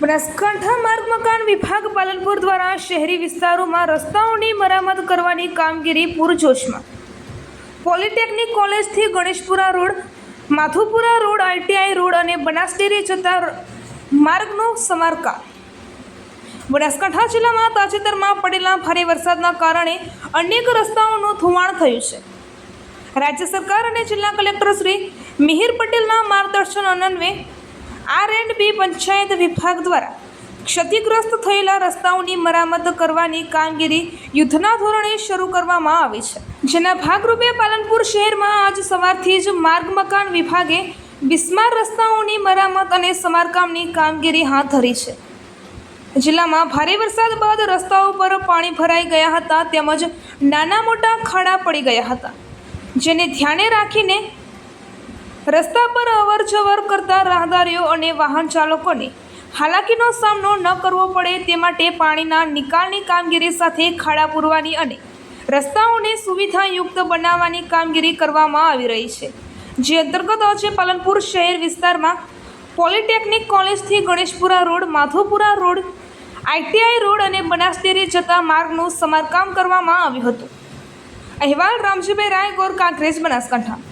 બનાસકાંઠા માર્ગ મકાન વિભાગ પાલનપુર દ્વારા શહેરી વિસ્તારોમાં રસ્તાઓની મરામત કરવાની કામગીરી પૂરજોશમાં. પોલિટેકનિક કોલેજથી Ganeshpura road, Madhupura road, ITI road અને બનાસ ડેરી જતા માર્ગનું સમારકામ. બનાસકાંઠા જિલ્લામાં તાજેતરમાં પડેલા ભારે વરસાદના કારણે અનેક રસ્તાઓનું ધોવાણ થયું છે. રાજ્ય સરકાર અને જિલ્લા કલેક્ટર શ્રી મિહિર પટેલના માર્ગદર્શન અન્વયે R&B પંચાયત વિભાગ દ્વારા ક્ષતિગ્રસ્ત થયેલા રસ્તાઓની મરામત કરવાની કામગીરી યુદ્ધના ધોરણે શરૂ કરવામાં આવી છે, જેના ભાગરૂપે પાલનપુર શહેરમાં આજ સવારથી જ માર્ગ મકાન વિભાગે બિસ્માર રસ્તાઓની મરામત અને સમારકામની કામગીરી હાથ ધરી છે. જિલ્લામાં ભારે વરસાદ બાદ રસ્તાઓ પર પાણી ભરાઈ ગયા હતા તેમજ નાના મોટા ખાડા પડી ગયા હતા, જેને ધ્યાને રાખીને રસ્તા પર અવર જવર કરતા રાહદારીઓ અને વાહન ચાલકોને હાલાકીનો સામનો ન કરવો પડે તે માટે પાણીના નિકાલની કામગીરી સાથે ખાડા પૂરવાની અને રસ્તાઓને સુવિધાયુક્ત બનાવવાની કામગીરી કરવામાં આવી રહી છે, જે અંતર્ગત આજે પાલનપુર શહેર વિસ્તારમાં પોલિટેકનિક કોલેજથી Ganeshpura road, Madhupura road, ITI road અને બનાસ ડેરી જતા માર્ગનું સમારકામ કરવામાં આવ્યું હતું. અહેવાલ રામજીભાઈ રાય, ગોર કાંકરેજ, બનાસકાંઠા.